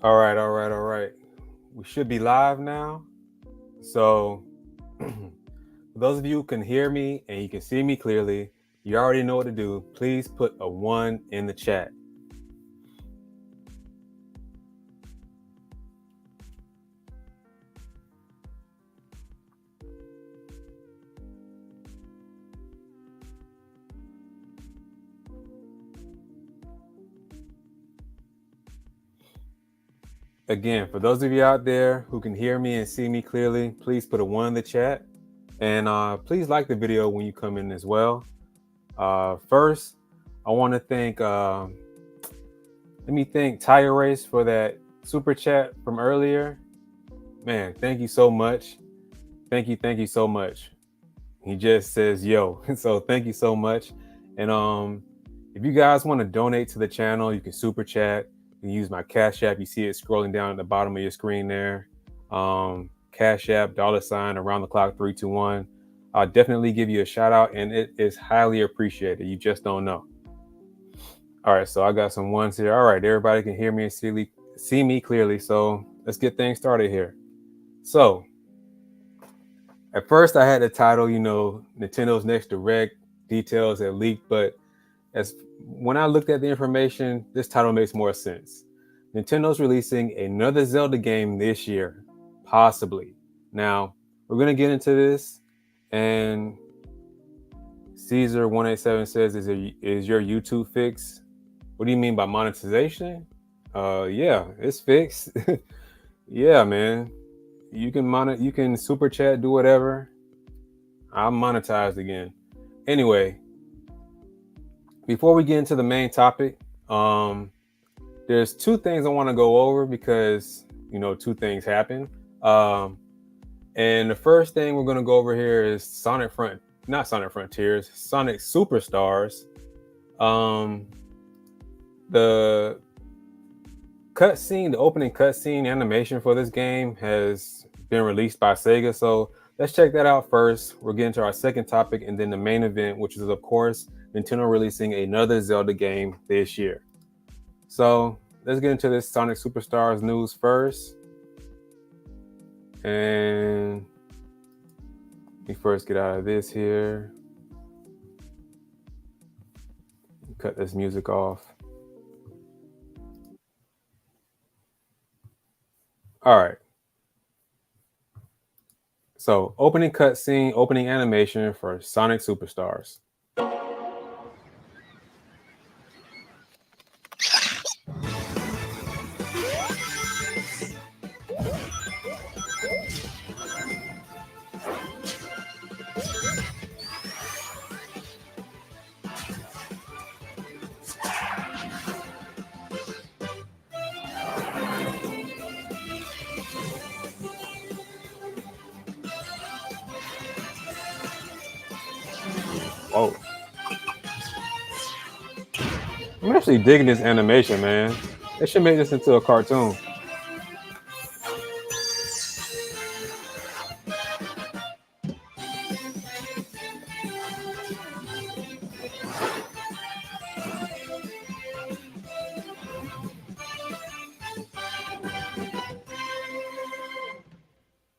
All right, all right, all right. We should be live now. So, for those of you who can hear me and you can see me clearly, you already know what to do. Please put a 1 in the chat. Again, for those of you out there who can hear me and see me clearly, please put a 1 in the chat. And please like the video when you come in as well. First, I want to thank Tire Race for that super chat from earlier. Man, thank you so much. Thank you so much. He just says yo. So thank you so much. And if you guys want to donate to the channel, you can super chat. You can use my Cash App. You see it scrolling down at the bottom of your screen there. Cash App, $ around the clock 321. I'll definitely give you a shout out, and it is highly appreciated. You just don't know. All right, so I got some ones here. All right, everybody can hear me and see me clearly. So let's get things started here. So at first I had the title, Nintendo's next direct details that leaked, but when I looked at the information, this title makes more sense. Nintendo's releasing another Zelda game this year, possibly. Now, we're gonna get into this, and Caesar187 says, is your YouTube fixed? What do you mean by monetization? Yeah, it's fixed. Yeah, man. You can super chat, do whatever. I'm monetized again. Anyway, before we get into the main topic, there's two things I want to go over because two things happen. And the first thing we're gonna go over here is Sonic Frontiers, Sonic Superstars. The opening cutscene animation for this game has been released by Sega. So let's check that out first. We'll get into our second topic and then the main event, which is, of course, Nintendo releasing another Zelda game this year. So let's get into this Sonic Superstars news first. And let me first get out of this here. Cut this music off. All right. So opening cutscene, opening animation for Sonic Superstars. Whoa. I'm actually digging this animation, man. They should make this into a cartoon.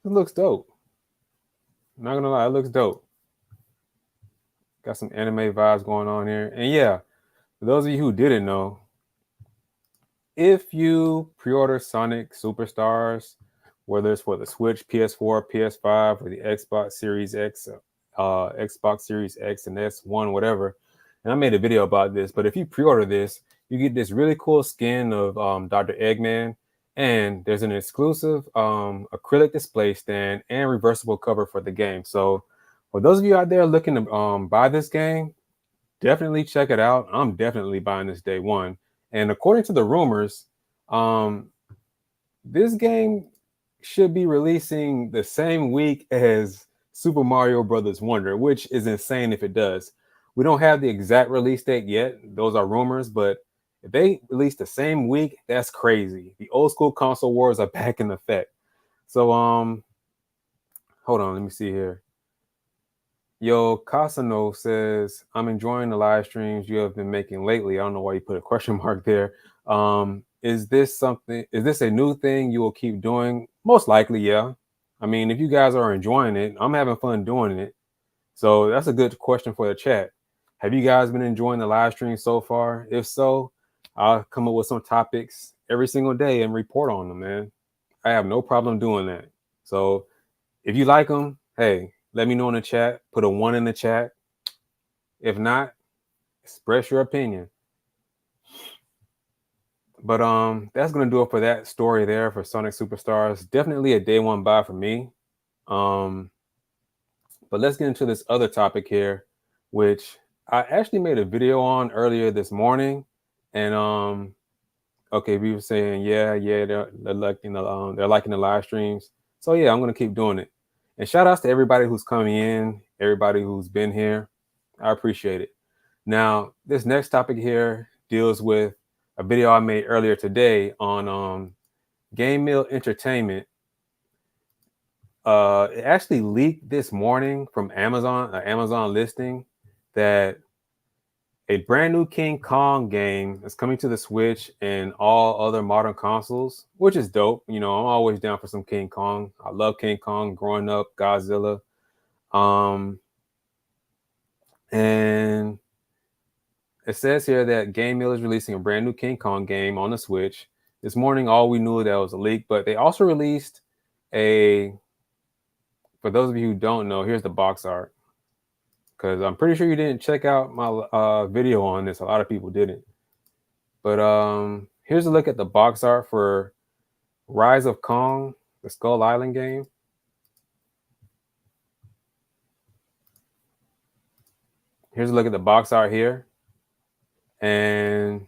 It looks dope. I'm not gonna lie, it looks dope. Got some anime vibes going on here. And yeah, for those of you who didn't know, if you pre-order Sonic Superstars, whether it's for the Switch, PS4, PS5, or the Xbox Series X, Xbox Series X and S1, whatever, and I made a video about this, but if you pre-order this, you get this really cool skin of Dr. Eggman, and there's an exclusive acrylic display stand and reversible cover for the game. So for those of you out there looking to buy this game, definitely check it out. I'm definitely buying this day one. And according to the rumors, this game should be releasing the same week as Super Mario Brothers Wonder, which is insane if it does. We don't have the exact release date yet. Those are rumors, but if they release the same week, that's crazy. The old school console wars are back in effect. So hold on, let me see here. Yo, Casano says, I'm enjoying the live streams you have been making lately. I don't know why you put a question mark there. Is this a new thing you will keep doing? Most likely, yeah. I mean, if you guys are enjoying it, I'm having fun doing it. So that's a good question for the chat. Have you guys been enjoying the live stream so far? If so, I'll come up with some topics every single day and report on them, man. I have no problem doing that. So if you like them, hey, let me know in the chat. Put a 1 in the chat. If not, express your opinion. But that's gonna do it for that story there for Sonic Superstars. Definitely a day one buy for me. But let's get into this other topic here, which I actually made a video on earlier this morning. And okay, we were saying, yeah, they're liking the live streams. So yeah, I'm gonna keep doing it. And shout outs to everybody who's coming in, everybody who's been here. I appreciate it. Now, this next topic here deals with a video I made earlier today on Game Mill Entertainment. It actually leaked this morning from Amazon, an Amazon listing, that a brand new King Kong game is coming to the Switch and all other modern consoles, which is dope. You know, I'm always down for some King Kong. I love King Kong growing up, Godzilla. And it says here that Game Mill is releasing a brand new King Kong game on the Switch. This morning, all we knew that was a leak, but they also released a, for those of you who don't know, here's the box art. Because I'm pretty sure you didn't check out my video on this. A lot of people didn't. But here's a look at the box art for Rise of Kong, the Skull Island game. Here's a look at the box art here. And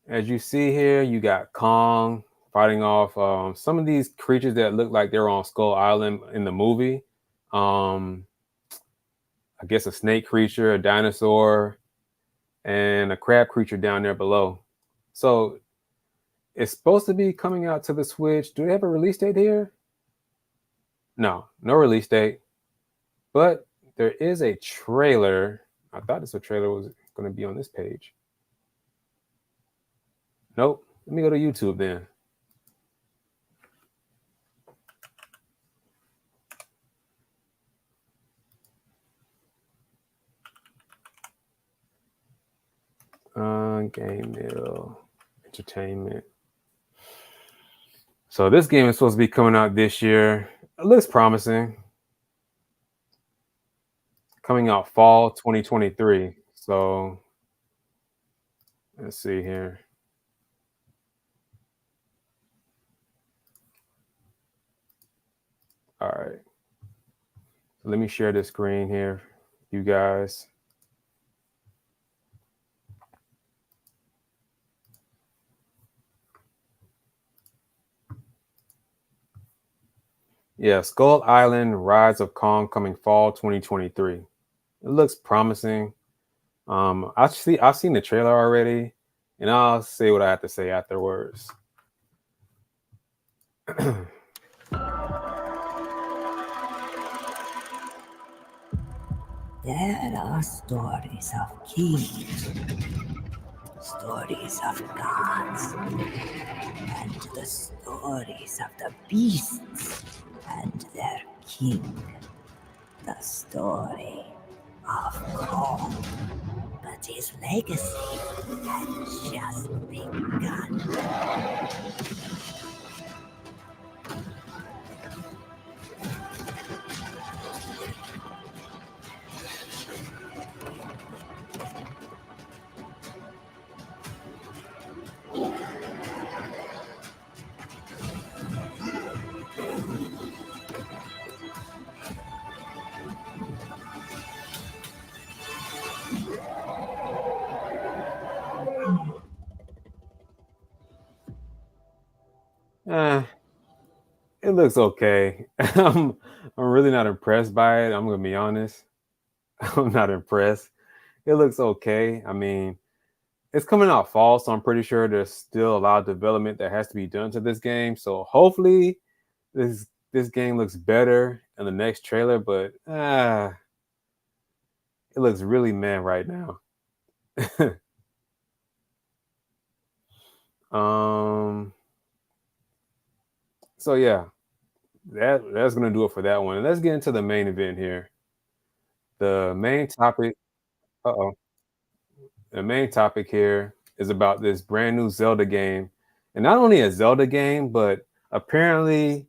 as you see here, you got Kong fighting off some of these creatures that look like they're on Skull Island in the movie. I guess a snake creature, a dinosaur, and a crab creature down there below. So it's supposed to be coming out to the Switch. Do they have a release date here? No release date. But there is a trailer. I thought this trailer was going to be on this page. Nope. Let me go to YouTube then. Game Mill Entertainment. So this game is supposed to be coming out this year. It looks promising. Coming out fall 2023. So let's see here. All right. So let me share this screen here, you guys. Yeah, Skull Island Rise of Kong coming fall 2023. It looks promising. I've seen the trailer already, and I'll say what I have to say afterwards. There are stories of kings, stories of gods, and the stories of the beasts and their king. The story of Kong. But his legacy had just begun. It looks okay. I'm really not impressed by it. I'm gonna be honest. I'm not impressed. It looks okay. I mean, it's coming out fall, so I'm pretty sure there's still a lot of development that has to be done to this game. So hopefully this this game looks better in the next trailer, but it looks really meh right now. So yeah, that's gonna do it for that one. And let's get into the main event here. The main topic. Uh-oh. The main topic here is about this brand new Zelda game. And not only a Zelda game, but apparently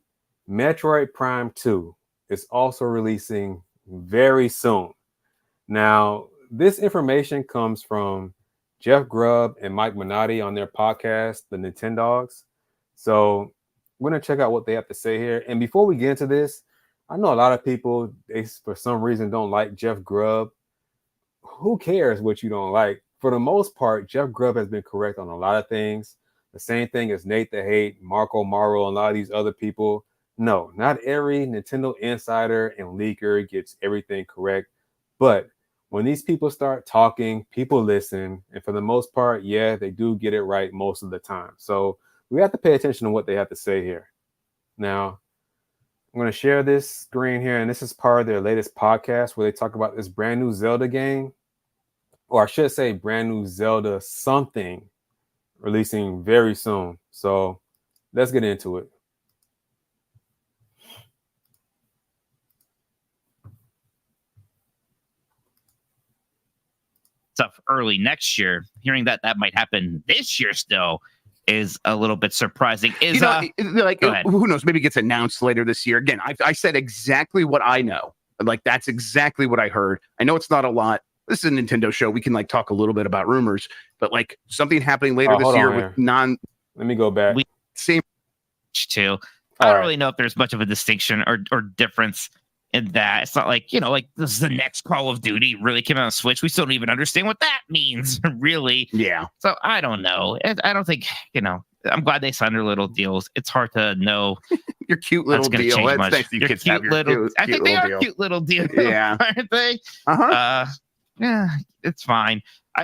Metroid Prime 2 is also releasing very soon. Now, this information comes from Jeff Grubb and Mike Minotti on their podcast, The Nintendogs. So we're going to check out what they have to say here. And before we get into this, I know a lot of people, they for some reason don't like Jeff Grubb. Who cares what you don't like? For the most part, Jeff Grubb has been correct on a lot of things. The same thing as Nate the Hate, Marco Morrow, and a lot of these other people. No, not every Nintendo insider and leaker gets everything correct. But when these people start talking, people listen. And for the most part, yeah, they do get it right most of the time. So we have to pay attention to what they have to say here. Now, I'm going to share this screen here, and this is part of their latest podcast where they talk about this brand new Zelda game, or I should say brand new Zelda something releasing very soon. So let's get into it. Stuff early next year. Hearing that might happen this year still is a little bit surprising. Is like who knows? Maybe it gets announced later this year. Again, I said exactly what I know. Like that's exactly what I heard. I know it's not a lot. This is a Nintendo show. We can like talk a little bit about rumors, but like something happening later this year with Let me go back. Same too. I don't really know if there's much of a distinction or difference in that. It's not like, like this is the next Call of Duty really came out on Switch. We still don't even understand what that means, really. Yeah. So I don't know. I don't think, I'm glad they signed their little deals. It's hard to know. Your cute little deal. That's nice you kids have your cute I think they are cute little deals. Yeah. Aren't they? Uh-huh. Yeah, it's fine.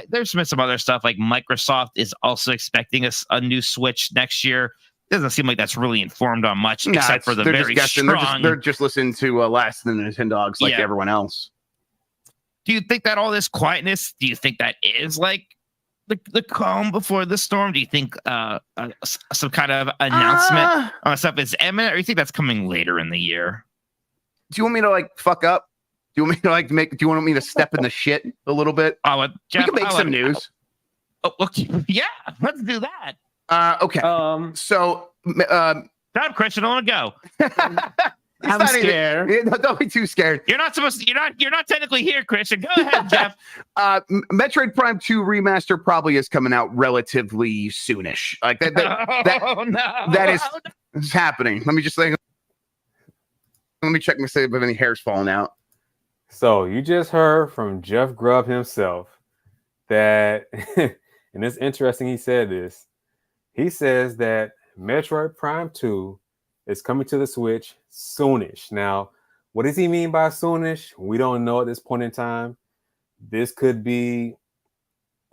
There's been some other stuff like Microsoft is also expecting a new Switch next year. Doesn't seem like that's really informed on much, except for the very strong. They're just listening to Last of the Nintendogs like everyone else. Do you think that all this quietness? Do you think that is like the calm before the storm? Do you think some kind of announcement on stuff is imminent, or do you think that's coming later in the year? Do you want me to like fuck up? Do you want me to do you want me to step in the shit a little bit? Jeff, we can make some news. Okay. Yeah, let's do that. Okay. So, Time, Christian, I want to go. I'm scared. Don't be too scared. You're not supposed to. You're not technically here, Christian. Go ahead, Jeff. Metroid Prime 2 remaster probably is coming out relatively soonish. Like that. That is happening. Let me just say. Let me check and see if any hair's falling out. So you just heard from Jeff Grubb himself that, and it's interesting he said this. He says that Metroid Prime 2 is coming to the Switch soonish. Now, what does he mean by soonish? We don't know at this point in time. This could be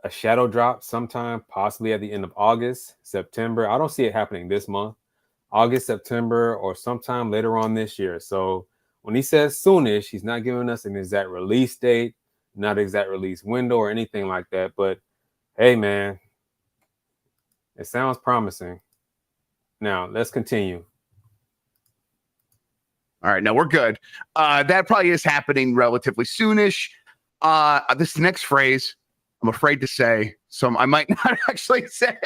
a shadow drop sometime, possibly at the end of August, September. I don't see it happening this month. August, September, or sometime later on this year. So when he says soonish, he's not giving us an exact release date, not exact release window or anything like that. But hey, man, it sounds promising. Now, let's continue. All right, no, we're good. That probably is happening relatively soonish. This next phrase, I'm afraid to say, so I might not actually say.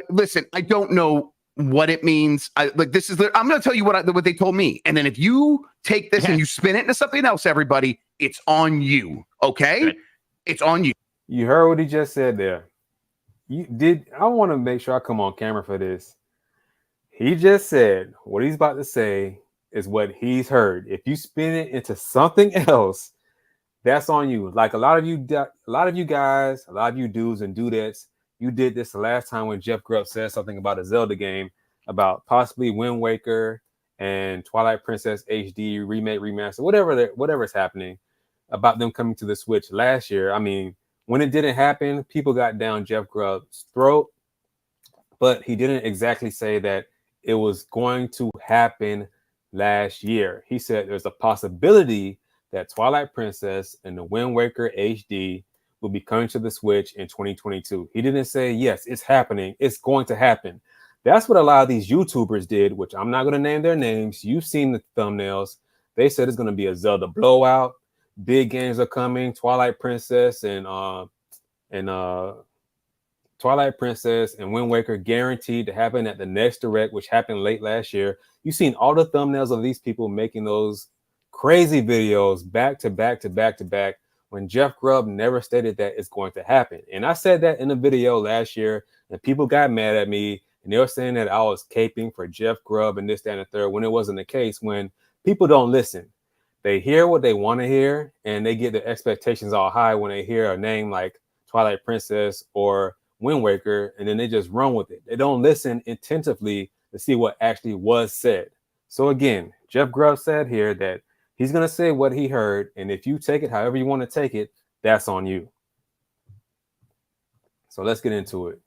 Listen, I don't know what it means. I'm going to tell you what they told me, and then if you take this and you spin it into something else, everybody, it's on you. Okay, good. It's on you. You heard what he just said there. I want to make sure I come on camera for this. He just said what he's about to say is what he's heard. If you spin it into something else, that's on you. Like a lot of you guys, a lot of you dudes and dudettes, you did this the last time when Jeff Grubb said something about a Zelda game, about possibly Wind Waker and Twilight Princess HD remake, remaster, whatever's happening, about them coming to the Switch last year. I mean, when it didn't happen, people got down Jeff Grubb's throat, but he didn't exactly say that it was going to happen last year. He said there's a possibility that Twilight Princess and the Wind Waker HD will be coming to the Switch in 2022. He didn't say, yes, it's happening. It's going to happen. That's what a lot of these YouTubers did, which I'm not going to name their names. You've seen the thumbnails. They said it's going to be a Zelda blowout. Big games are coming. Twilight Princess and Twilight Princess and Wind Waker guaranteed to happen at the next Direct, which happened late last year. You've seen all the thumbnails of these people making those crazy videos back to back to back to back when Jeff Grubb never stated that it's going to happen. And I said that in a video last year, and people got mad at me, and they were saying that I was caping for Jeff Grubb and this, that, and the third, when it wasn't the case. When people don't listen, they hear what they want to hear, and they get their expectations all high when they hear a name like Twilight Princess or Wind Waker, and then they just run with it. They don't listen attentively to see what actually was said. So again, Jeff Grubb said here that he's going to say what he heard, and if you take it however you want to take it, that's on you. So let's get into it.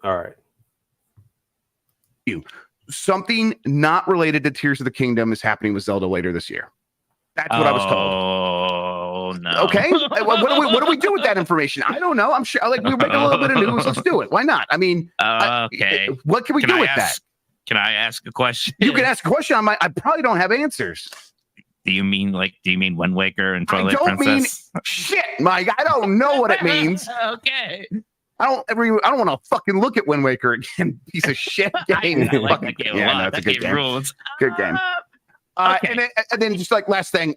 All right. Something not related to Tears of the Kingdom is happening with Zelda later this year. That's what I was told. Oh no. Okay. What do we do with that information? I don't know. I'm sure like we're making a little bit of news. Let's do it. Why not? I mean, okay. What can we do with that? Can I ask a question? You can ask a question. I probably don't have answers. Do you mean Wind Waker and Twilight I don't Princess? mean shit, Mike. I don't know what it means. Okay. I don't want to fucking look at Wind Waker again. Piece of shit game. I like that game a lot. No, it's a good game. Rules. Good game. Okay. And then just like last thing,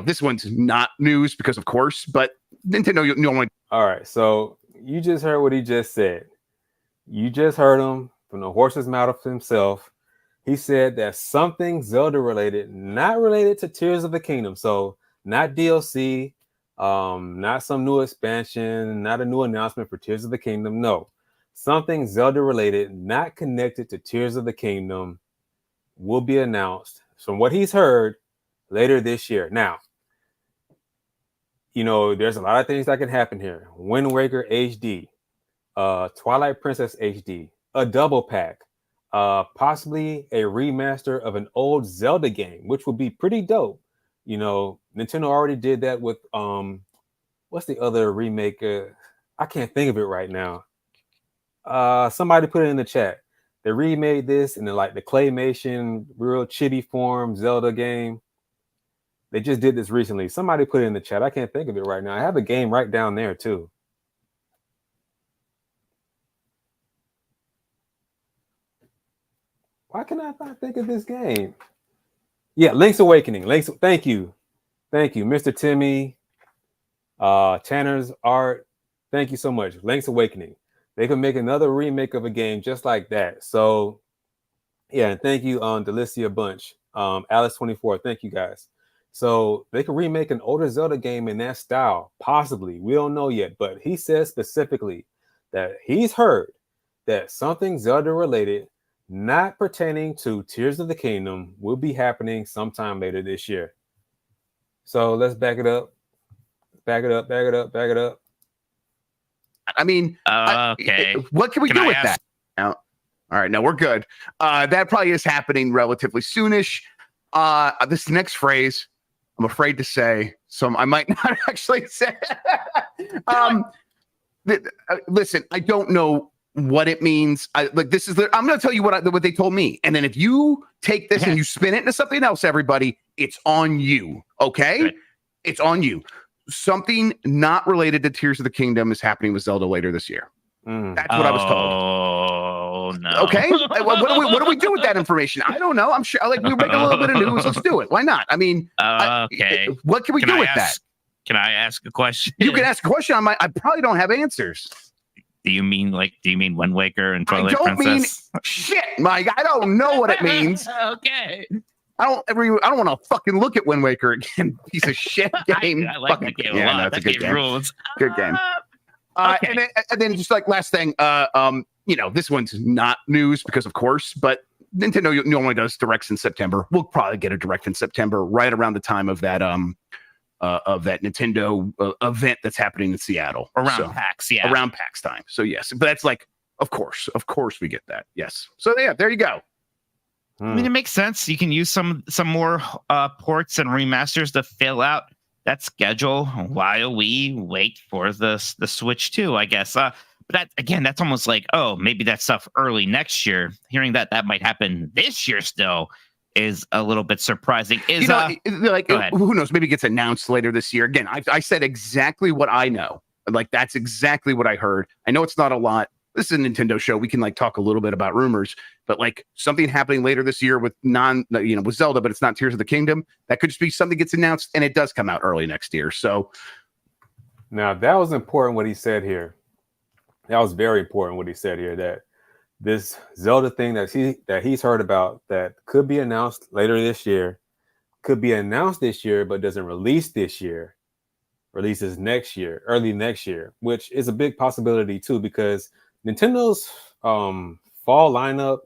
this one's not news because of course, but Nintendo normally. All right, so you just heard what he just said. You just heard him from the horse's mouth himself. He said that something Zelda related, not related to Tears of the Kingdom. So not DLC, not some new expansion, not a new announcement for Tears of the Kingdom. No, something Zelda related, not connected to Tears of the Kingdom, will be announced from what he's heard later this year. Now, there's a lot of things that can happen here. Wind Waker HD, Twilight Princess HD, a double pack, possibly a remaster of an old Zelda game, which would be pretty dope. Nintendo already did that with what's the other remake? I can't think of it right now. Somebody put it in the chat. They remade this in the claymation, real chibi form Zelda game. They just did this recently. Somebody put it in the chat. I can't think of it right now. I have a game right down there too. Why can I not think of this game? Yeah, Link's Awakening. Thank you, Mr. Timmy, Tanner's Art. Thank you so much. Link's Awakening. They could make another remake of a game just like that. So, yeah, and thank you, Delicia Bunch, Alice24. Thank you guys. So they could remake an older Zelda game in that style, possibly. We don't know yet, but he says specifically that he's heard that something Zelda related, not pertaining to Tears of the Kingdom, will be happening sometime later this year. So let's back it up. I mean, okay. What can we do with that? Now, all right, no, we're good. That probably is happening relatively soonish. This next phrase, I'm afraid to say, so I might not actually say. Listen, I don't know what it means. I'm going to tell you what they told me, and then if you take this and you spin it into something else, everybody, it's on you. Okay, right. It's on you. Something not related to Tears of the Kingdom is happening with Zelda later this year. That's what I was told. Oh no. Okay. What do we do with that information? I don't know. I'm sure we're making a little bit of news. Let's do it. Why not? I mean, okay. What can we do with that? Can I ask a question? You can ask a question. I probably don't have answers. Do you mean Wind Waker and Twilight Princess? I don't mean shit, Mike. I don't know what it means. Okay. I don't want to fucking look at Wind Waker again. Piece of shit game. I like that game a lot. No, it's a good game. Rules. Good game. Okay. And then just like last thing, this one's not news because of course, but Nintendo normally does directs in September. We'll probably get a direct in September, right around the time of that of that Nintendo event that's happening in Seattle around PAX, yeah. around PAX time. So yes, but that's like, of course we get that. Yes. So yeah, there you go. I mean, it makes sense. You can use some more ports and remasters to fill out that schedule while we wait for the Switch 2, I guess. But that, again, that's almost like, oh, maybe that stuff early next year. Hearing that might happen this year still is a little bit surprising. Is like, who knows? Maybe it gets announced later this year. Again, I said exactly what I know. Like, that's exactly what I heard. I know it's not a lot. This is a Nintendo show. We can like talk a little bit about rumors, but like something happening later this year with with Zelda, but it's not Tears of the Kingdom. That could just be something gets announced and it does come out early next year. So now that was important what he said here. That was very important what he said here, that this Zelda thing that he's heard about that could be announced later this year, could be announced this year, but doesn't release this year, releases next year, early next year, which is a big possibility too, because Nintendo's fall lineup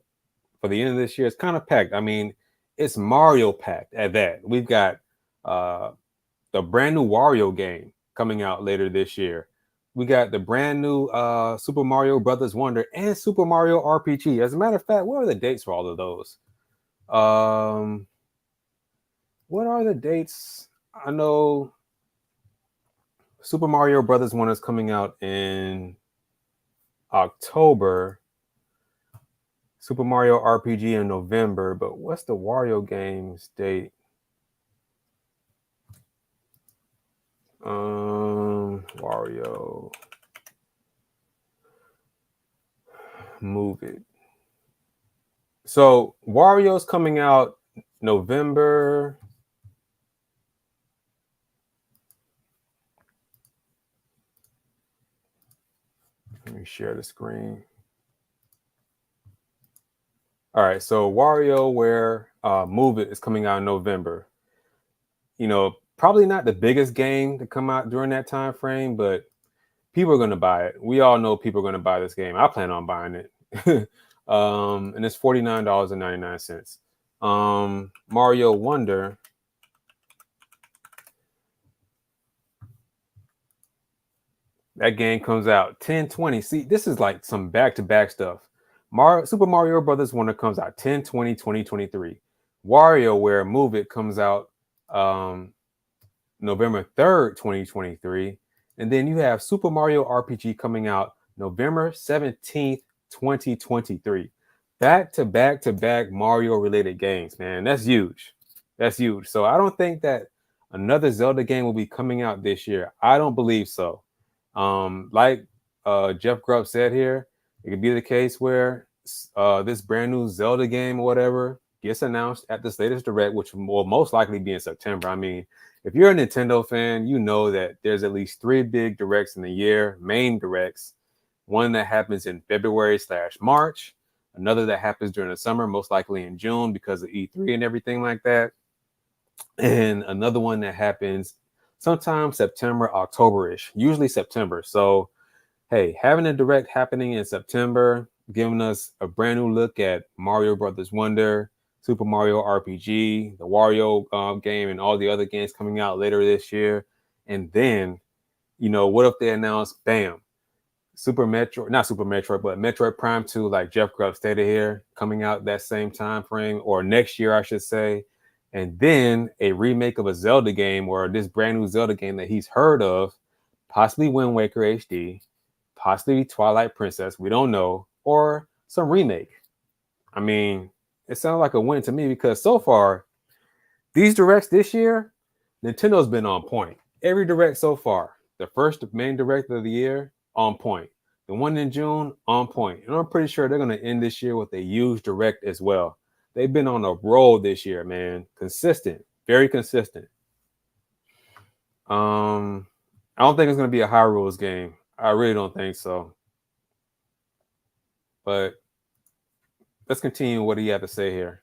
for the end of this year is kind of packed. I mean, it's Mario packed at that. We've got the brand new Wario game coming out later this year. We got the brand new Super Mario Brothers Wonder and Super Mario RPG. As a matter of fact, what are the dates for all of those? What are the dates? I know Super Mario Brothers Wonder is coming out in October. Super Mario RPG in November, but what's the Wario game's date? Wario. Move it. So Wario's coming out November. Let me share the screen. All right, so WarioWare Move It is coming out in November. You know, probably not the biggest game to come out during that time frame, but people are going to buy it. We all know people are going to buy this game. I plan on buying it. And it's $49.99. Mario Wonder. That game comes out 10/20. See, this is like some back-to-back stuff. Super Mario Brothers Wonder comes out 10/20/2023. WarioWare Move It comes out November 3rd, 2023. And then you have Super Mario RPG coming out November 17th, 2023. Back-to-back Mario-related games, man. That's huge. That's huge. So I don't think that another Zelda game will be coming out this year. I don't believe so. Like Jeff Grubb said here, it could be the case where this brand new Zelda game or whatever gets announced at this latest direct, which will most likely be in September. I mean, if you're a Nintendo fan, you know that there's at least 3 big directs in the year, main directs. One that happens in February/March, another that happens during the summer, most likely in June because of E3 and everything like that, and another one that happens sometime September, October-ish, usually September. So, hey, having a direct happening in September, giving us a brand new look at Mario Brothers Wonder, Super Mario RPG, the Wario game, and all the other games coming out later this year. And then, what if they announce, bam, not Super Metroid, but Metroid Prime 2, like Jeff Grubb stated here, coming out that same time frame, or next year, I should say. And then a remake of a Zelda game, or this brand new Zelda game that he's heard of, possibly Wind Waker HD, possibly Twilight Princess, we don't know, or some remake. I mean, it sounds like a win to me because so far, these directs this year, Nintendo's been on point. Every direct so far, the first main direct of the year, on point. The one in June, on point. And I'm pretty sure they're going to end this year with a huge direct as well. They've been on a roll this year, man. Consistent, very consistent. I don't think it's going to be a Hyrule's game. I really don't think so. But let's continue what he had to say here.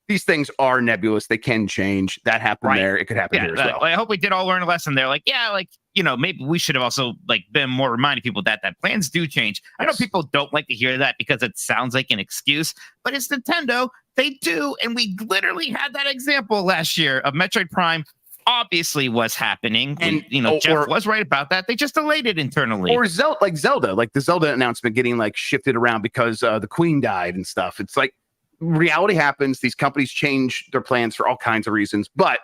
These things are nebulous. They can change. That happened there. It could happen here as well. I hope we did all learn a lesson there. Like, yeah, like maybe we should have also like been more reminding people that plans do change. I know people don't like to hear that because it sounds like an excuse, but it's Nintendo. They do, and we literally had that example last year of Metroid Prime. Obviously, was happening, and Jeff was right about that. They just delayed it internally. Or Zelda, like the Zelda announcement getting like shifted around because the Queen died and stuff. It's like reality happens. These companies change their plans for all kinds of reasons, but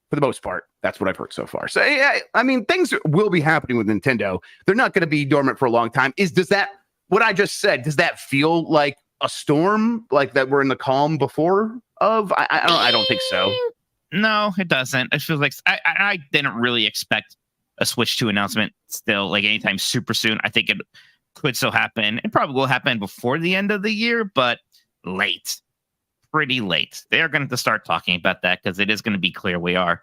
for the most part, that's what I've heard so far. So, yeah, I mean, things will be happening with Nintendo. They're not going to be dormant for a long time. What I just said, does that feel like a storm, like that we're in the calm before of? I don't think so. No, it doesn't. It feels like I didn't really expect a Switch 2 announcement still, like anytime super soon. I think it could still happen. It probably will happen before the end of the year, but late. Pretty late. They're going to start talking about that because it is going to be clear we are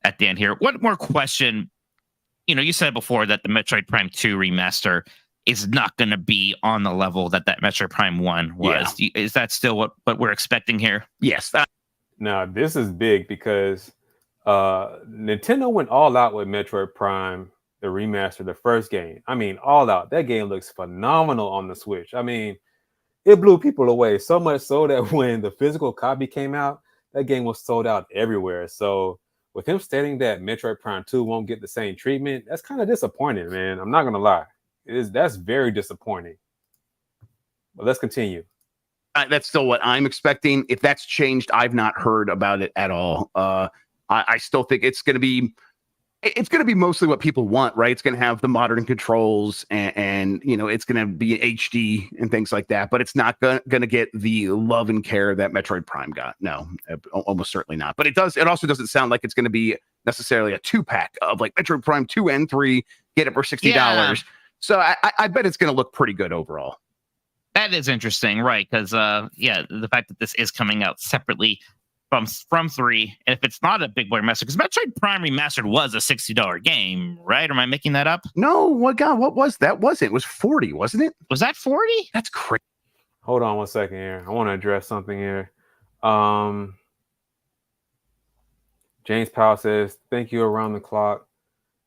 at the end here. One more question. You said before that the Metroid Prime 2 remaster is not going to be on the level that Metroid Prime 1 was. Yeah. Is that still what we're expecting here? Yes. Now, this is big because Nintendo went all out with Metroid Prime, the remaster, the first game. I mean, all out. That game looks phenomenal on the Switch. I mean, it blew people away, so much so that when the physical copy came out, that game was sold out everywhere. So with him stating that Metroid Prime 2 won't get the same treatment, that's kind of disappointing, man. I'm not going to lie. That's very disappointing. But let's continue. That's still what I'm expecting. If that's changed, I've not heard about it at all. I still think it's going to be mostly what people want, right? It's going to have the modern controls and it's going to be HD and things like that, but it's not going to get the love and care that Metroid Prime got. No, almost certainly not. But it also doesn't sound like it's going to be necessarily a 2-pack of like Metroid Prime 2 and 3, get it for $60. Yeah. So I bet it's going to look pretty good overall. That is interesting, right? Because the fact that this is coming out separately from 3, and if it's not a big boy remaster, because Metroid Prime Remastered was a $60 game, right? Am I making that up? No, what was that? It was 40, wasn't it? Was that 40? That's crazy. Hold on one second here. I want to address something here. James Powell says, thank you around the clock.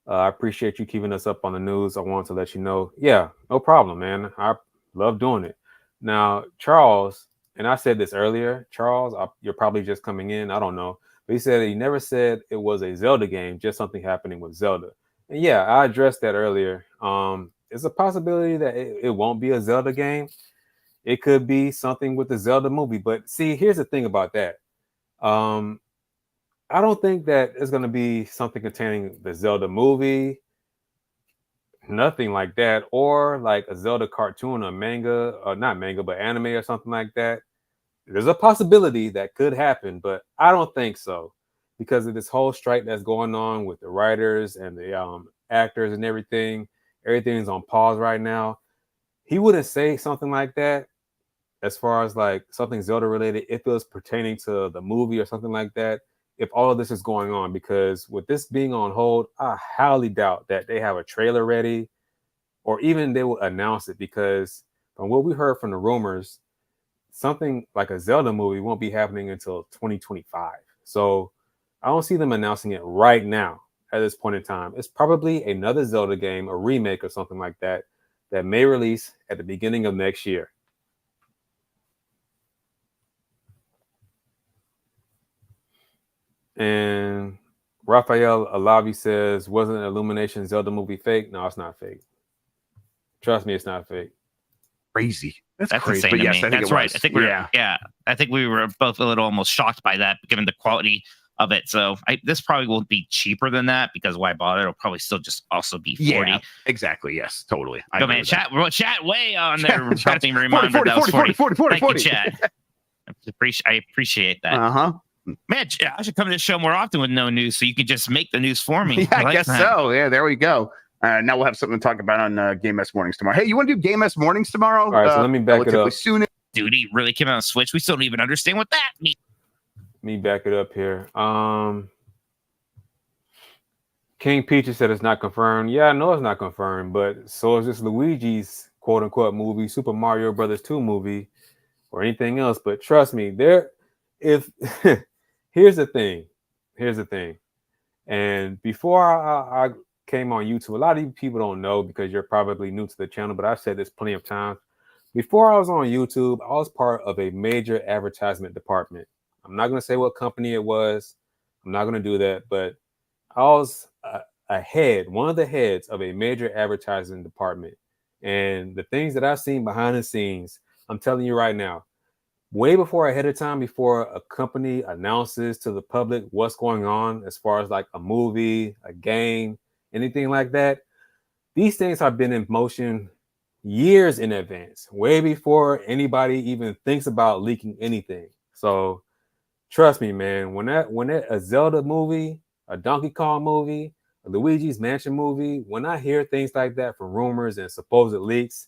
I appreciate you keeping us up on the news. I want to let you know. Yeah, no problem, man. I love doing it. Now, Charles, and I said this earlier, Charles, you're probably just coming in. I don't know. But he said he never said it was a Zelda game, just something happening with Zelda. And yeah, I addressed that earlier. It's a possibility that it won't be a Zelda game. It could be something with the Zelda movie. But see, here's the thing about that. I don't think that it's going to be something containing the Zelda movie. Nothing like that, or like a Zelda cartoon or manga, or not manga, but anime or something like that. There's a possibility that could happen, but I don't think so because of this whole strike that's going on with the writers and the actors and everything. Everything's on pause right now. He wouldn't say something like that as far as like something Zelda related if it was pertaining to the movie or something like that. If all of this is going on, because with this being on hold, I highly doubt that they have a trailer ready or even they will announce it, because from what we heard from the rumors, something like a Zelda movie won't be happening until 2025. So I don't see them announcing it right now at this point in time. It's probably another Zelda game, a remake or something like that, that may release at the beginning of next year. And Raphael Alavi says, wasn't Illumination Zelda movie fake? No, it's not fake. Trust me, it's not fake. Crazy. That's crazy. But yes, I think that's right. I think I think we were both a little almost shocked by that, given the quality of it. So this probably will be cheaper than that, because why bother? It'll probably still just also be 40. Yeah, exactly. Yes, totally. Go, man. Chat way on there. Helping remind me that was 40. Thank you, chat. I appreciate that. Uh-huh. Man, I should come to this show more often with no news, so you can just make the news for me. Yeah, I guess so. Yeah, there we go. Now we'll have something to talk about on Game S Mornings tomorrow. Hey, you want to do Game S Mornings tomorrow? All right, so let me back it up. Soon. Dude, he really came out on Switch. We still don't even understand what that means. Let me back it up here. King Peaches said it's not confirmed. Yeah, I know it's not confirmed, but so is this Luigi's quote-unquote movie, Super Mario Brothers 2 movie, or anything else. But trust me, here's the thing. And before I came on YouTube, a lot of you people don't know because you're probably new to the channel, but I've said this plenty of times. Before I was on YouTube, I was part of a major advertisement department. I'm not going to say what company it was. I'm not going to do that, but I was a head, one of the heads of a major advertising department. And the things that I've seen behind the scenes, I'm telling you right now, way before ahead of time, before a company announces to the public what's going on as far as like a movie, a game, anything like that, these things have been in motion years in advance, way before anybody even thinks about leaking anything. So trust me, man, when a Zelda movie, a Donkey Kong movie, a Luigi's Mansion movie, when I hear things like that from rumors and supposed leaks,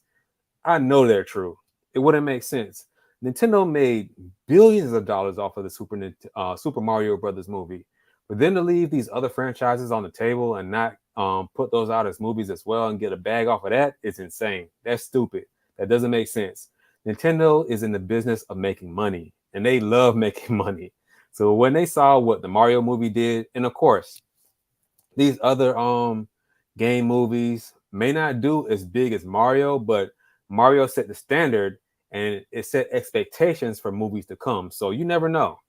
I know they're true. It wouldn't make sense. Nintendo made billions of dollars off of the Super Mario Brothers movie, but then to leave these other franchises on the table and not put those out as movies as well and get a bag off of that is insane. That's stupid. That doesn't make sense. Nintendo is in the business of making money, and they love making money. So when they saw what the Mario movie did, and of course, these other game movies may not do as big as Mario, but Mario set the standard and it set expectations for movies to come. So you never know.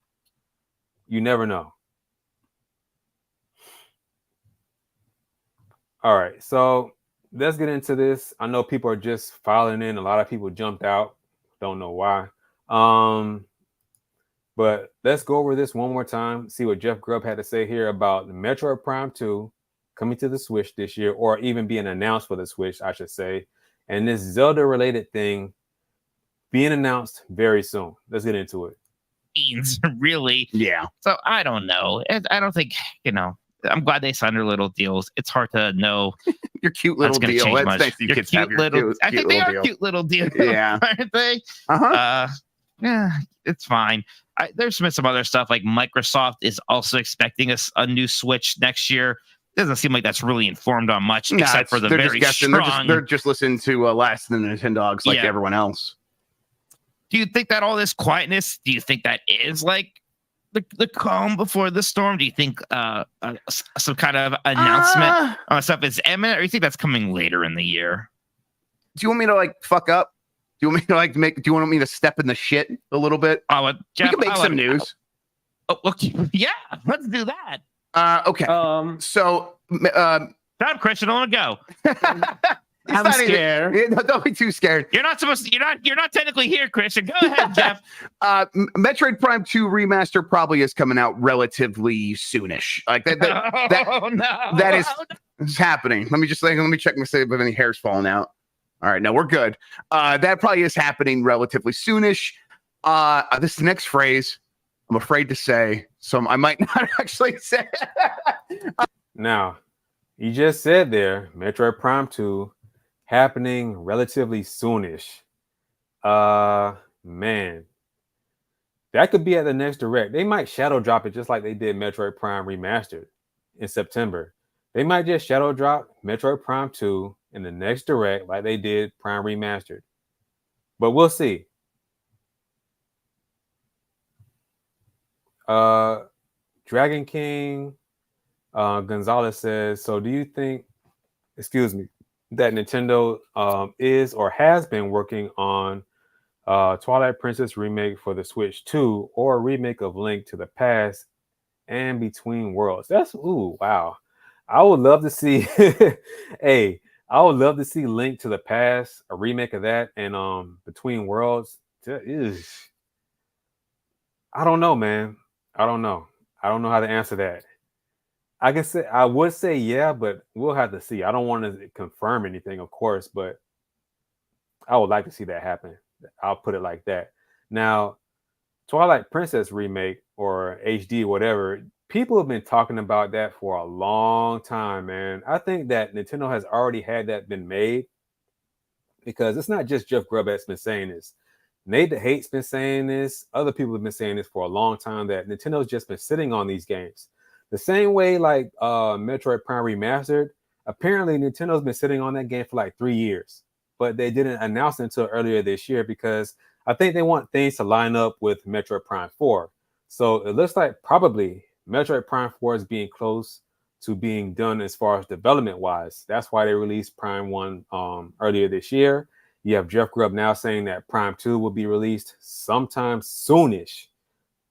You never know. All right, so let's get into this. I know people are just filing in. A lot of people jumped out. Don't know why. But let's go over this one more time, see what Jeff Grubb had to say here about the Metroid Prime 2 coming to the Switch this year, or even being announced for the Switch, I should say. And this Zelda-related thing being announced very soon. Let's get into it. Really? Yeah. So I don't know. I don't think, I'm glad they signed their little deals. It's hard to know. Your cute little deal. That's nice. You kids have your cute I think they are deal. cute little deals. Yeah. Aren't they? Uh-huh. Yeah, it's fine. There's been some other stuff like Microsoft is also expecting a new Switch next year. Doesn't seem like that's really informed on much, except for the very strong. They're just listening to Last of the Nintendogs like everyone else. Do you think that all this quietness? Do you think that is like the calm before the storm? Do you think some kind of announcement on stuff is imminent, or do you think that's coming later in the year? Do you want me to like fuck up? Do you want me to do you want me to step in the shit a little bit? Jeff, we can make some news. Yeah, let's do that. Okay. So, Tom, Christian, I want to go. I'm scared. Don't be too scared. You're not supposed to. You're not technically here, Christian. Go ahead, Jeff. Metroid Prime 2 remaster probably is coming out relatively soonish. Like that. That is happening. Let me check and see if any hair's falling out. All right, no, we're good. That probably is happening relatively soonish. This next phrase, I'm afraid to say, so I might not actually say. Now, you just said there, Metroid Prime 2 happening relatively soonish. Man, that could be at the next Direct. They might shadow drop it just like they did Metroid Prime Remastered in September. They might just shadow drop Metroid Prime 2 in the next Direct like they did Prime Remastered. But we'll see. Dragon King Gonzalez says, so do you think, that Nintendo is or has been working on Twilight Princess remake for the Switch 2 or a remake of Link to the Past and Between Worlds? Wow. I would love to see I would love to see Link to the Past, a remake of that, and Between Worlds. I don't know, man. I don't know how to answer that. I would say yeah, but we'll have to see. I don't want to confirm anything, of course, but I would like to see that happen. I'll put it like that. Now, Twilight Princess remake or HD, whatever, people have been talking about that for a long time, man. I think that Nintendo has already had that been made because it's not just Jeff Grubb that's been saying this. Nate the Hate's been saying this. Other people have been saying this for a long time, that Nintendo's just been sitting on these games. The same way like Metroid Prime Remastered, apparently Nintendo's been sitting on that game for like 3 years, but they didn't announce it until earlier this year because I think they want things to line up with Metroid Prime 4. So it looks like probably Metroid Prime 4 is being close to being done as far as development wise. That's why they released Prime 1 earlier this year. You have Jeff Grubb now saying that Prime 2 will be released sometime soonish.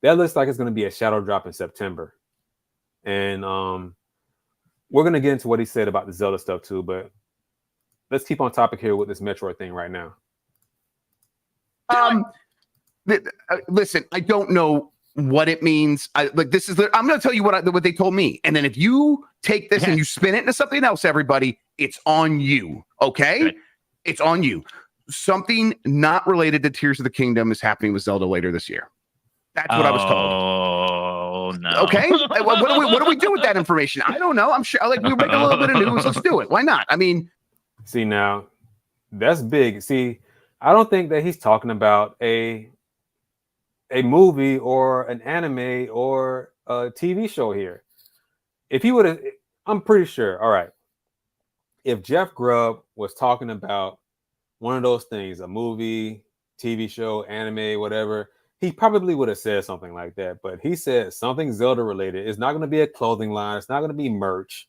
That looks like it's going to be a shadow drop in September. And we're going to get into what he said about the Zelda stuff too, but let's keep on topic here with this Metroid thing right now. Listen, I don't know what it means. I'm going to tell you what they told me. And then if you take this and you spin it into something else, everybody, it's on you. Okay. Good. It's on you. Something not related to Tears of the Kingdom is happening with Zelda later this year. That's what I was told. Oh no. Okay. What do we do with that information? I don't know. I'm sure we're making a little bit of news. Let's do it. Why not? I mean, see, now that's big. See, I don't think that he's talking about a movie or an anime or a TV show here. If he would have, I'm pretty sure. All right. If Jeff Grubb was talking about one of those things, a movie, TV show, anime, whatever, he probably would have said something like that. But he said something Zelda related. It's not going to be a clothing line. It's not going to be merch.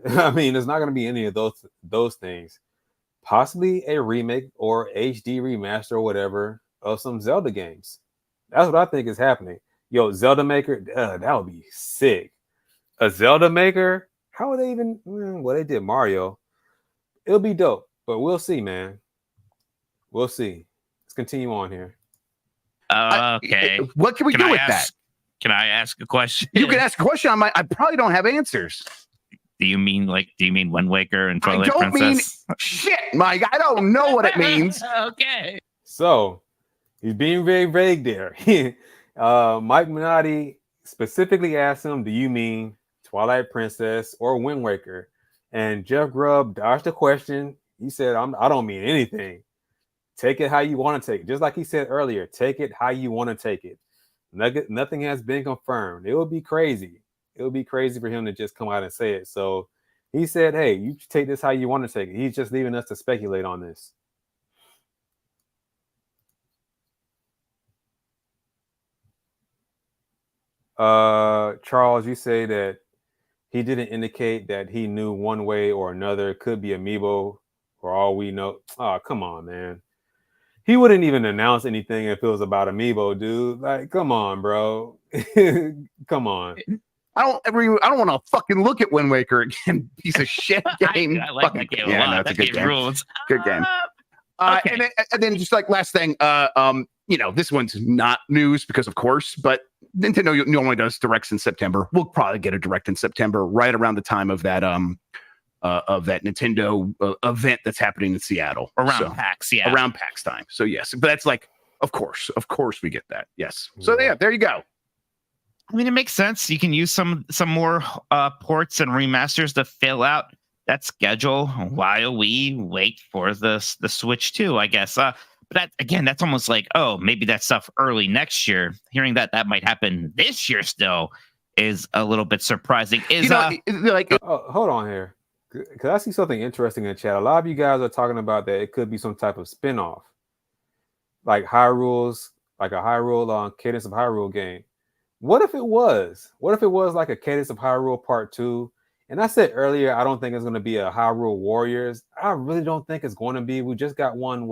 I mean, it's not going to be any of those things. Possibly a remake or HD remaster or whatever of some Zelda games. That's what I think is happening. Yo, Zelda Maker, that would be sick. A Zelda Maker? How would they even? Well, they did Mario. It'll be dope, but we'll see, man. We'll see. Let's continue on here. Okay. What can we do with that? Can I ask a question? You can ask a question. I probably don't have answers. Do you mean Wind Waker and Twilight Princess? I don't mean shit, Mike. I don't know what it means. Okay. So he's being very vague there. Mike Minotti specifically asked him, do you mean Twilight Princess or Wind Waker? And Jeff Grubb dodged the question. He said, I don't mean anything. Take it how you want to take it. Just like he said earlier, take it how you want to take it. Nothing has been confirmed. It would be crazy. It would be crazy for him to just come out and say it. So he said, hey, you take this how you want to take it. He's just leaving us to speculate on this. Charles, you say that he didn't indicate that he knew one way or another. It could be Amiibo for all we know. Oh, come on, man. He wouldn't even announce anything if it was about Amiibo, dude. Like, come on, bro. Come on. I don't want to fucking look at Wind Waker again. Piece of shit game. I like that game a lot. No, that's a good game. Rules. Good game. Okay. And then just like last thing, this one's not news because of course, but Nintendo normally does directs in September. We'll probably get a direct in September, right around the time of that Nintendo event that's happening in Seattle around PAX, around PAX time. So yes, but that's like, of course we get that. Yes. So yeah, there you go. I mean, it makes sense. You can use some more ports and remasters to fill out that schedule while we wait for the Switch 2, I guess. But that's almost like, oh, maybe that stuff early next year. Hearing that might happen this year still is a little bit surprising. Hold on here. Because I see something interesting in the chat. A lot of you guys are talking about that it could be some type of spin-off. Like Hyrule's, like a Hyrule Cadence of Hyrule game. What if it was? What if it was like a Cadence of Hyrule Part 2? And I said earlier, I don't think it's going to be a Hyrule Warriors. I really don't think it's going to be. We just got one,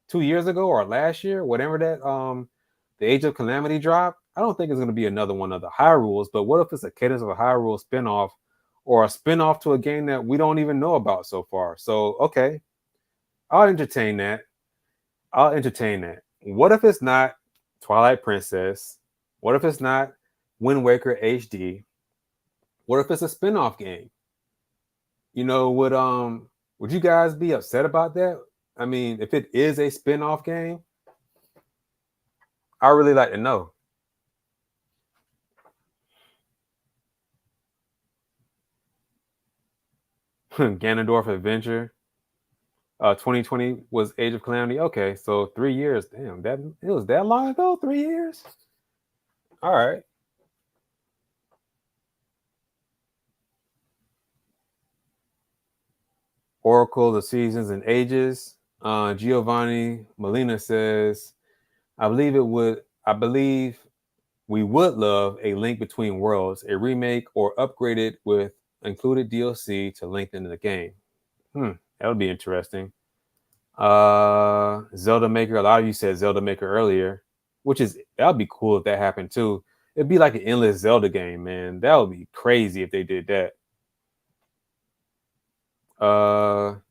2 years ago or last year? Whatever that, the Age of Calamity drop. I don't think it's going to be another one of the Hyrules. But what if it's a Cadence of a Hyrule spinoff or a spinoff to a game that we don't even know about so far? So, okay, I'll entertain that. What if it's not Twilight Princess? What if it's not Wind Waker HD? What if it's a spinoff game? Would you guys be upset about that? I mean, if it is a spinoff game, I really like to know. Ganondorf Adventure. 2020 was Age of Calamity. Okay, so 3 years. Damn, it was that long ago? 3 years? All right. Oracle, the Seasons and Ages. Giovanni Molina says, I believe We would love a Link Between Worlds, a remake or upgraded with included DLC to lengthen the game. That would be interesting. Zelda Maker. A lot of you said Zelda Maker earlier, that would be cool if that happened too. It'd be like an endless Zelda game, man. That would be crazy if they did that. You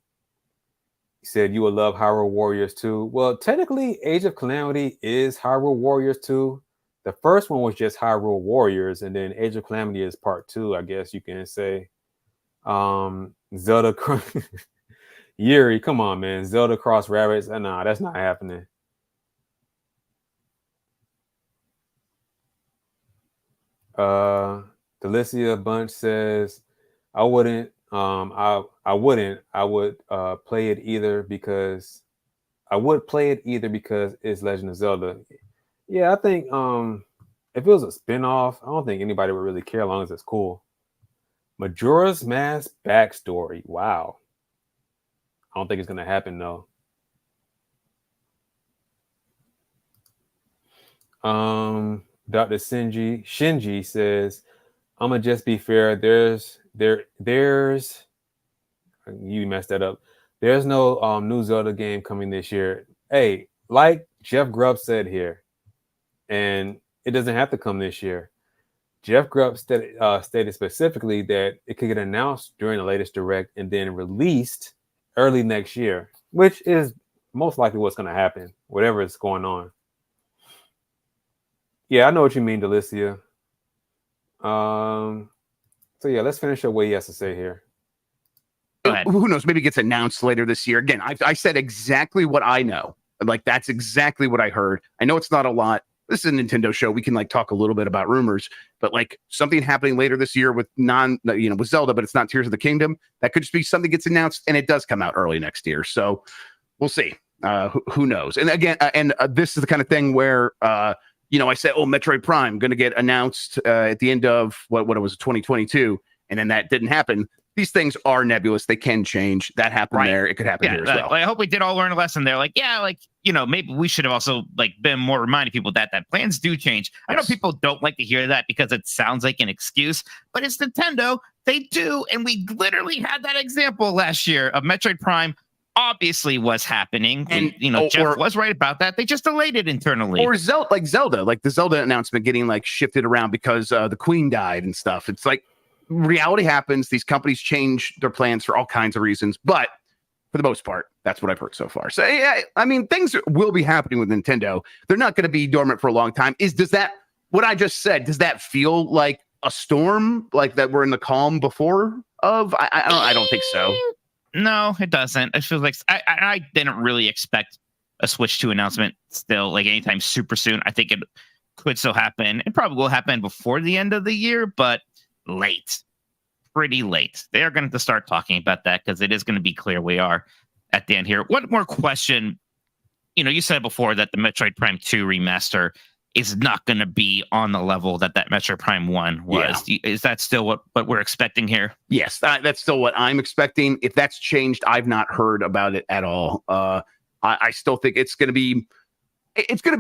said you would love Hyrule Warriors 2. Well, technically, Age of Calamity is Hyrule Warriors 2. The first one was just Hyrule Warriors, and then Age of Calamity is part 2, I guess you can say. Zelda Yuri, come on, man. Zelda Cross Rabbits. Nah, that's not happening. Delicia Bunch says, I wouldn't. I would play it either because it's Legend of Zelda. Yeah, I think if it was a spin-off, I don't think anybody would really care as long as it's cool. Majora's Mask backstory. Wow. I don't think it's gonna happen though. Dr. Shinji says, I'm gonna just be fair. There's you messed that up. There's no new Zelda game coming this year. Hey, like Jeff Grubb said here, and it doesn't have to come this year. Jeff Grubb stated specifically that it could get announced during the latest direct and then released early next year, which is most likely what's going to happen, whatever is going on. Yeah, I know what you mean, Delicia. So yeah, let's finish up what he has to say here. Who knows? Maybe it gets announced later this year. Again, I said exactly what I know. Like, that's exactly what I heard. I know it's not a lot. This is a Nintendo show. We can like talk a little bit about rumors, but like something happening later this year with with Zelda, but it's not Tears of the Kingdom. That could just be something gets announced and it does come out early next year. So we'll see. Who knows? And again, this is the kind of thing where, I said, Metroid Prime going to get announced at the end of what it was 2022. And then that didn't happen. These things are nebulous. They can change. That happened there. It could happen here as well. I hope we did all learn a lesson there. Maybe we should have also been more reminding people that plans do change. Yes. I know people don't like to hear that because it sounds like an excuse, but it's Nintendo. They do. And we literally had that example last year of Metroid Prime obviously was happening. And, Jeff was right about that. They just delayed it internally. Or Zelda, like the Zelda announcement getting shifted around because the Queen died and stuff. It's like, reality happens. These companies change their plans for all kinds of reasons, but for the most part, that's what I've heard so far. So yeah, I mean, things will be happening with Nintendo. They're not going to be dormant for a long time. What I just said, does that feel like a storm, like that we're in the calm before of? I don't think so. No, it doesn't. It feels like I didn't really expect a Switch 2 announcement still anytime super soon. I think it could still happen. It probably will happen before the end of the year, but pretty late. They are going to start talking about that because it is going to be clear we are at the end here. One more question. You said before that the Metroid Prime 2 remaster is not going to be on the level that Metroid Prime 1 was. Yeah. Is that still what we're expecting here? Yes, that's still what I'm expecting. If that's changed, I've not heard about it at all. I still think it's going to be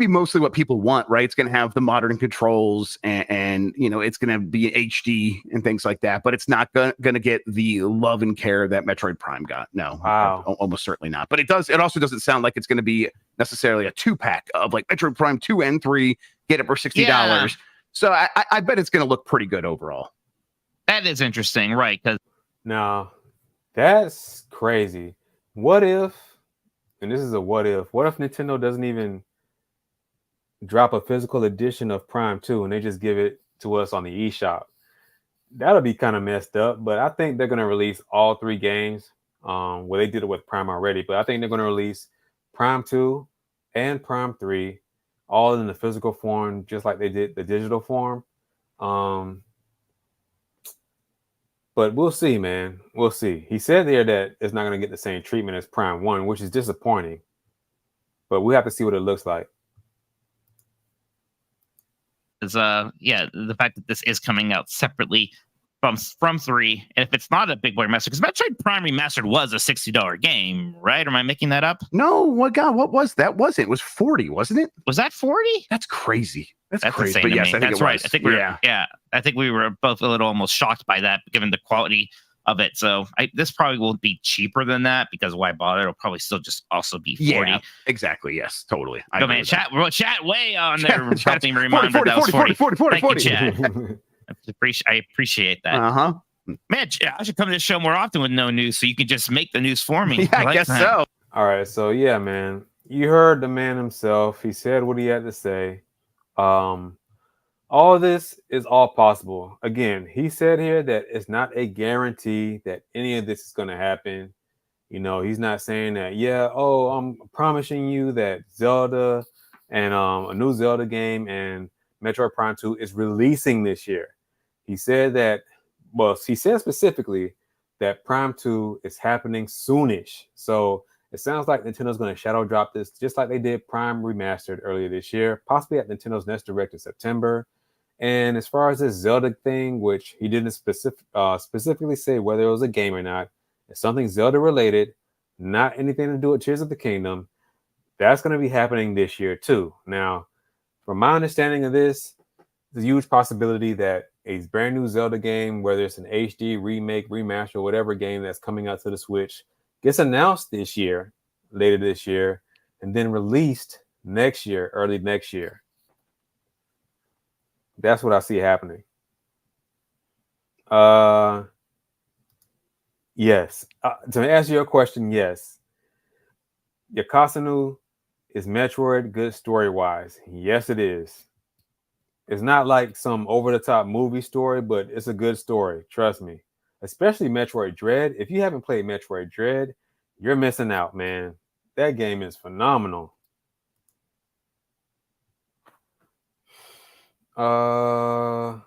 mostly what people want, right? It's going to have the modern controls and it's going to be HD and things like that, but it's not going to get the love and care that Metroid Prime got. No, wow. Almost certainly not. But it also doesn't sound like it's going to be necessarily a 2-pack of like Metroid Prime 2 and 3, get it for $60. Yeah. So I bet it's going to look pretty good overall. That is interesting, right? No, that's crazy. What if, and this is a what if Nintendo doesn't even drop a physical edition of Prime 2 and they just give it to us on the eShop? That'll be kind of messed up, but I think they're going to release all 3 games. Well, they did it with Prime already, but I think they're going to release Prime 2 and Prime 3 all in the physical form, just like they did the digital form. But we'll see, man. We'll see. He said there that it's not going to get the same treatment as Prime 1, which is disappointing, but we have to see what it looks like. The fact that this is coming out separately from 3, and if it's not a big boy remaster, because Metroid Prime Remastered was a $60 game, right? Am I making that up? No, what was that? It was $40, wasn't it? Was that $40? That's crazy. That's crazy. insane But to yes, me. I think That's it right. was. I think I think we were both a little almost shocked by that, given the quality of it. So this probably will be cheaper than that because why bother? It'll probably still just also be 40. Yeah, exactly. Yes, totally. I Go agree man, with that. chat way on Chat- there chat- helping me remind me that was 40. 40. Thank you, chat. I appreciate that. Uh-huh. Man, I should come to this show more often with no news so you can just make the news for me. Yeah, I like guess that. so. All right, so yeah, man, you heard the man himself. He said what he had to say. All this is all possible. Again, he said here that it's not a guarantee that any of this is going to happen. You know, he's not saying that, yeah, oh, I'm promising you that Zelda and a new Zelda game and Metroid Prime 2 is releasing this year. He said that, well, he said specifically that Prime 2 is happening soonish. So it sounds like Nintendo's going to shadow drop this just like they did Prime Remastered earlier this year, possibly at Nintendo's next Direct in September. And as far as this Zelda thing, which he didn't specifically say whether it was a game or not, it's something Zelda related, not anything to do with Tears of the Kingdom. That's going to be happening this year too. Now, from my understanding of this, there's a huge possibility that a brand new Zelda game, whether it's an HD remake, remaster, whatever game that's coming out to the Switch, gets announced this year, later this year, and then released next year, early next year. That's what I see happening. Yes. To answer your question, yes. Yakasanu is Metroid good story-wise. Yes, it is. It's not like some over-the-top movie story, but it's a good story. Trust me. Especially Metroid Dread. If you haven't played Metroid Dread, you're missing out, man. That game is phenomenal. Let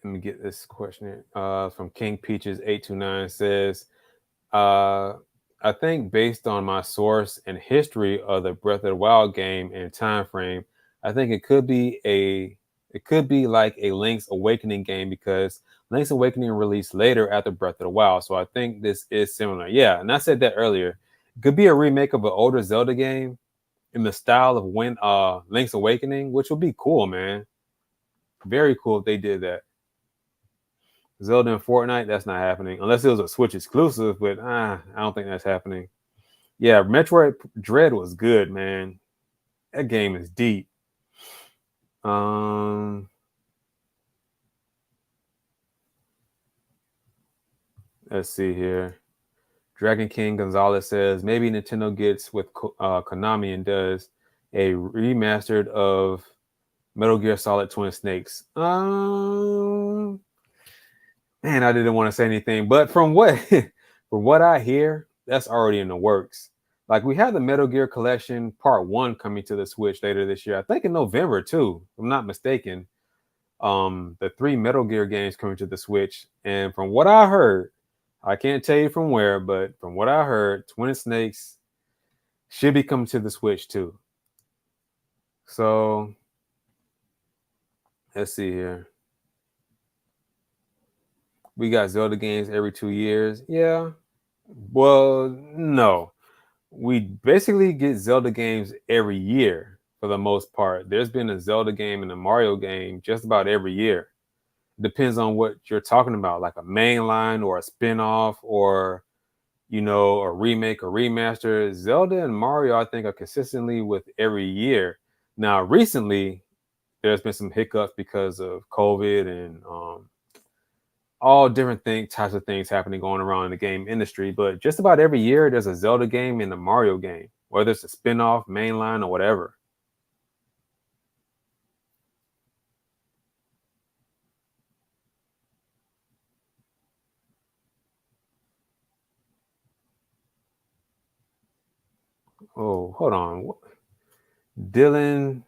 me get this question from King Peaches 829 says, I think based on my source and history of the Breath of the Wild game and time frame, I think it could be like a Link's Awakening game because Link's Awakening released later after Breath of the Wild. So I think this is similar. Yeah, and I said that earlier. It could be a remake of an older Zelda game in the style of when Link's Awakening, which would be cool, man. Very cool if they did that. Zelda and Fortnite, that's not happening unless it was a Switch exclusive, but I don't think that's happening. Yeah, Metroid Dread was good, man. That game is deep. Let's see here. Dragon King Gonzalez says maybe Nintendo gets with Konami and does a remastered of Metal Gear Solid Twin Snakes. Man, I didn't want to say anything, but from what I hear, that's already in the works. Like we have the Metal Gear Collection Part 1 coming to the Switch later this year. I think in November too, if I'm not mistaken. The 3 Metal Gear games coming to the Switch, and from what I heard, I can't tell you from where, but from what I heard, Twin Snakes should be coming to the Switch too. So let's see here. We got Zelda games every 2 years. Yeah. Well, no. We basically get Zelda games every year for the most part. There's been a Zelda game and a Mario game just about every year. Depends on what you're talking about, like a mainline or a spin-off or a remake or remaster. Zelda and Mario, I think, are consistently with every year. Now, recently, there's been some hiccups because of COVID and all different types of things happening going around in the game industry. But just about every year, there's a Zelda game and a Mario game, whether it's a spin-off, mainline, or whatever. Oh, hold on. Dylan,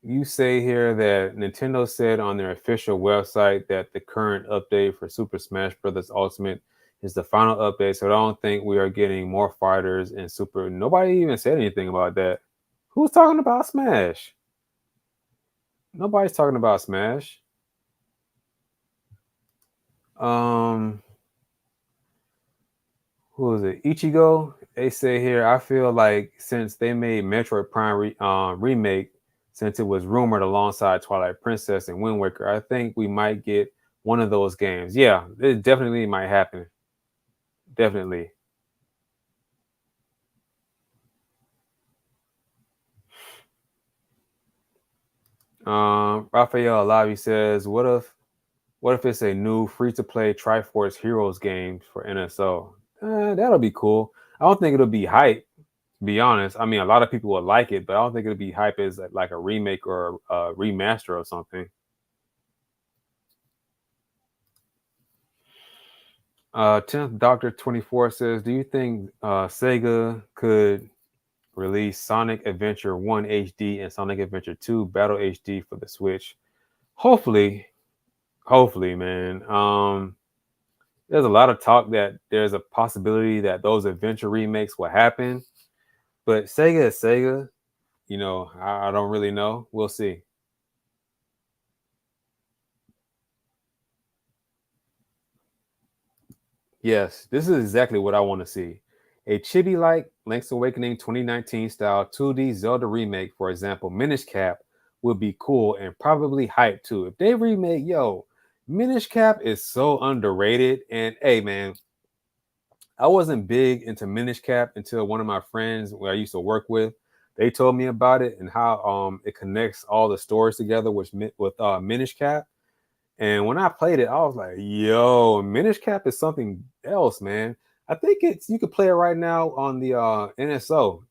you say here that Nintendo said on their official website that the current update for Super Smash Bros. Ultimate is the final update. So I don't think we are getting more fighters in Super. Nobody even said anything about that. Who's talking about Smash? Nobody's talking about Smash. Who is it? Ichigo. They say here, I feel like since they made Metroid Prime remake since it was rumored alongside Twilight Princess and Wind Waker. I think we might get one of those games. Yeah, it definitely might happen. Definitely. Raphael Alavi says, what if it's a new free-to-play Triforce Heroes game for NSO? That'll be cool. I don't think it'll be hype, to be honest. I mean, a lot of people will like it, but I don't think it'll be hype as like a remake or a remaster or something. 10th Doctor 24 says, do you think Sega could release Sonic Adventure 1 HD and Sonic Adventure 2 Battle HD for the Switch? Hopefully, man. There's a lot of talk that there's a possibility that those adventure remakes will happen, but Sega is Sega. You know, I don't really know. We'll see. Yes, this is exactly what I want to see. A chibi-like Link's Awakening 2019 style 2D Zelda remake, for example, Minish Cap, would be cool and probably hype too. If they remake, Minish Cap is so underrated. And hey, man, I wasn't big into Minish Cap until one of my friends where I used to work with, they told me about it and how it connects all the stories together with Minish Cap. And when I played it, I was like, yo, Minish Cap is something else, man. I think you could play it right now on the NSO.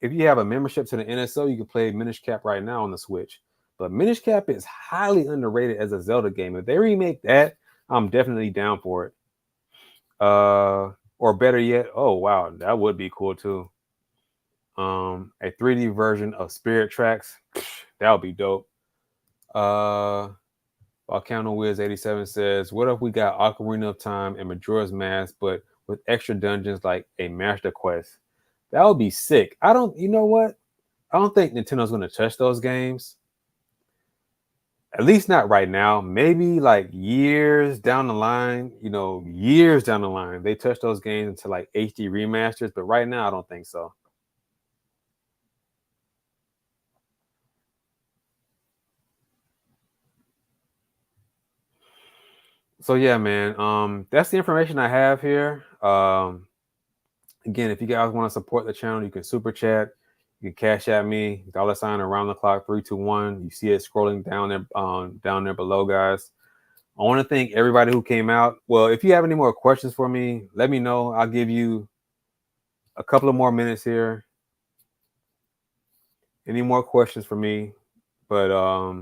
If you have a membership to the NSO, you can play Minish Cap right now on the Switch. But Minish Cap is highly underrated as a Zelda game. If they remake that, I'm definitely down for it. Or better yet, oh wow, that would be cool too. A 3D version of Spirit Tracks, that would be dope. Volcano Wiz 87 says, what if we got Ocarina of Time and Majora's Mask, but with extra dungeons like a Master Quest? That would be sick. You know what? I don't think Nintendo's going to touch those games. At least not right now. Maybe like years down the line, they touch those games into like HD remasters. But right now, I don't think so. So yeah, man. That's the information I have here. Again, if you guys want to support the channel, you can super chat. You can cash at me, $ around the clock 321. You see it scrolling down there below, guys. I want to thank everybody who came out. Well, if you have any more questions for me, let me know. I'll give you a couple of more minutes here. Any more questions for me? But I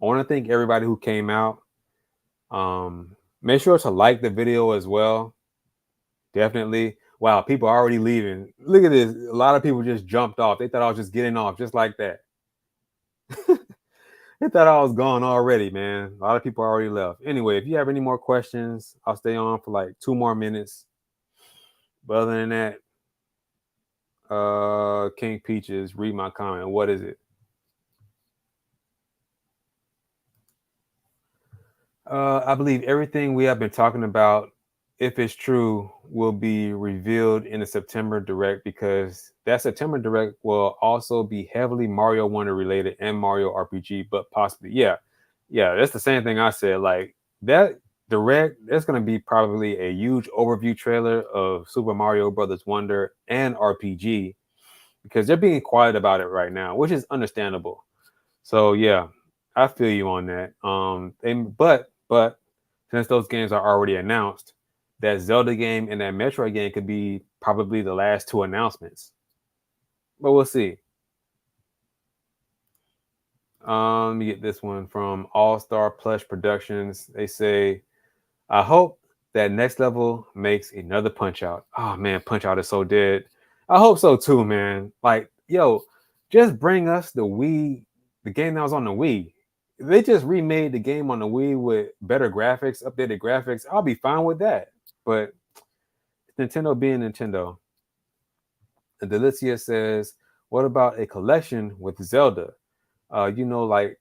want to thank everybody who came out. Make sure to like the video as well. Definitely. Wow, people are already leaving. Look at this. A lot of people just jumped off. They thought I was just getting off just like that. They thought I was gone already, man. A lot of people already left. Anyway, if you have any more questions, I'll stay on for like 2 more minutes. But other than that, King Peaches, read my comment. What is it? I believe everything we have been talking about, if it's true, will be revealed in the September Direct, because that September Direct will also be heavily Mario Wonder related and Mario RPG, but possibly, yeah, that's the same thing I said. Like that Direct, there's going to be probably a huge overview trailer of Super Mario Brothers Wonder and RPG, because they're being quiet about it right now, which is understandable. So yeah, I feel you on that. But since those games are already announced, that Zelda game and that Metroid game could be probably the last 2 announcements. But we'll see. Let me get this one from All Star Plush Productions. They say, I hope that Next Level makes another Punch Out. Oh man, Punch Out is so dead. I hope so too, man. Like, yo, just bring us the game that was on the Wii. If they just remade the game on the Wii with better graphics, updated graphics, I'll be fine with that. But Nintendo being Nintendo. And Delicia says, what about a collection with Zelda? Like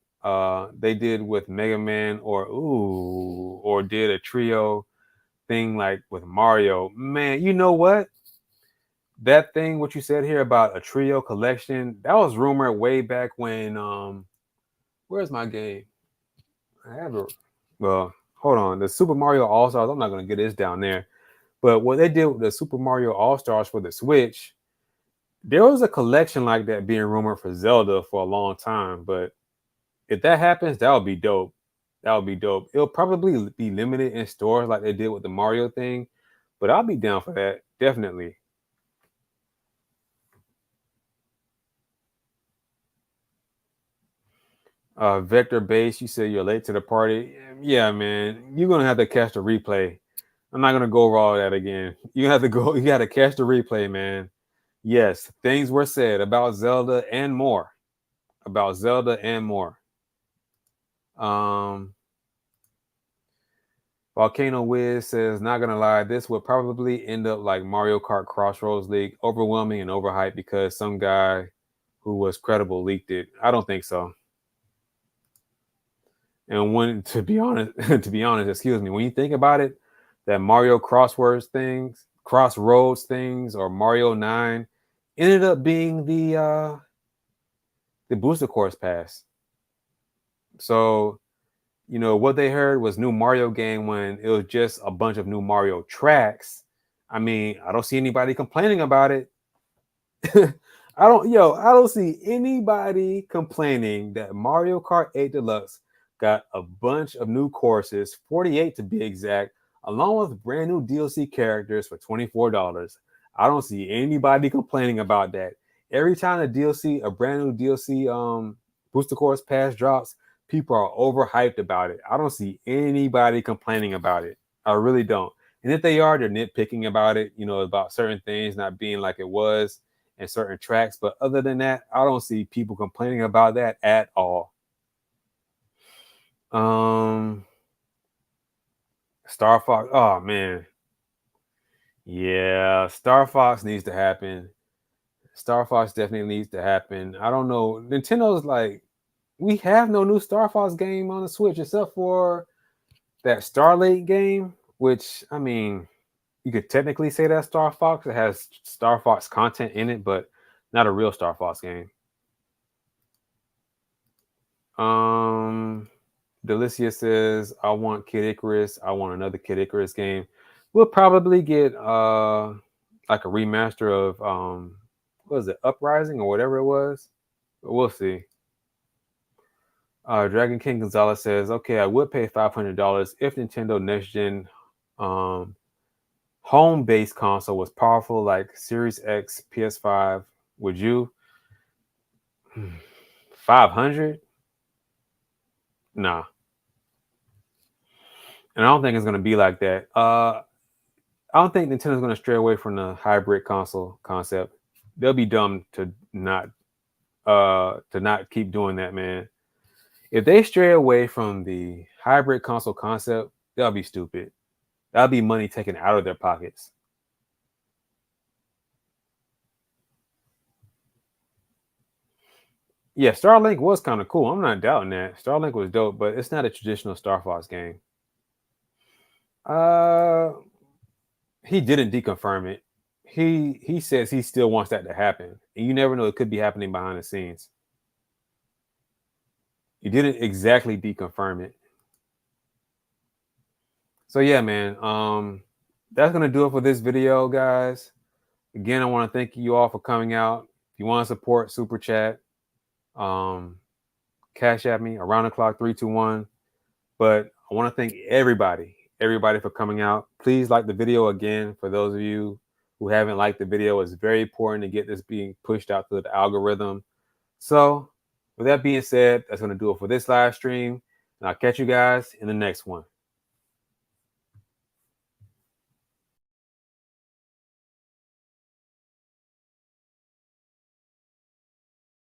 they did with Mega Man, or did a trio thing like with Mario. Man, you know what? that thing what you said here about a trio collection, that was rumored way back when where's my game? I have it. Well, hold on. The Super Mario All-Stars, I'm not gonna get this down there. But what they did with the Super Mario All-Stars for the Switch, there was a collection like that being rumored for Zelda for a long time. But if that happens, that would be dope. That would be dope. It'll probably be limited in stores like they did with the Mario thing, but I'll be down for that. Definitely. Vector Base, you said you're late to the party. Yeah, man. You're gonna have to catch the replay. I'm not gonna go over all that again. You have to go, you gotta catch the replay, man. Yes, things were said about Zelda and more. About Zelda and more. Volcano Wiz says, not gonna lie, this would probably end up like Mario Kart Crossroads League, overwhelming and overhyped because some guy who was credible leaked it. I don't think so. And when to be honest, excuse me, when you think about it, that Mario Crossroads things, or Mario 9 ended up being the booster course pass. So, you know, what they heard was new Mario game when it was just a bunch of new Mario tracks. I mean, I don't see anybody complaining about it. I don't see anybody complaining that Mario Kart 8 Deluxe got a bunch of new courses, 48 to be exact, along with brand new DLC characters for $24. I don't see anybody complaining about that. Every time a brand new DLC booster course pass drops, people are overhyped about it. I don't see anybody complaining about it. I really don't. And if they are, they're nitpicking about it, you know, about certain things not being like it was and certain tracks. But other than that, I don't see people complaining about that at all. Star Fox. Oh man. Yeah, Star Fox needs to happen. Star Fox definitely needs to happen. I don't know. Nintendo's like, we have no new Star Fox game on the Switch except for that Starlight game, which I mean, you could technically say that's Star Fox. It has Star Fox content in it, but not a real Star Fox game. Delicia says, I want Kid Icarus. I want another Kid Icarus game. We'll probably get like a remaster of what was it, Uprising or whatever it was. But we'll see. Dragon King Gonzalez says, okay, I would pay $500 if Nintendo Next Gen home-based console was powerful like Series X, PS5. Would you? 500? Nah. And I don't think it's going to be like that. I don't think Nintendo's going to stray away from the hybrid console concept. They'll be dumb to not keep doing that, man. If they stray away from the hybrid console concept, they'll be stupid. That'll be money taken out of their pockets. Yeah, Starlink was kind of cool. I'm not doubting that. Starlink was dope, but it's not a traditional Star Fox game. He didn't deconfirm it. He says he still wants that to happen. And you never know, it could be happening behind the scenes. He didn't exactly deconfirm it. So yeah, man. That's gonna do it for this video, guys. Again, I want to thank you all for coming out. If you want to support Super Chat, cash at me around the clock 321. But I want to thank everybody for coming out. Please like the video again. For those of you who haven't liked the video, it's very important to get this being pushed out to the algorithm. So with that being said, that's going to do it for this live stream. And I'll catch you guys in the next one.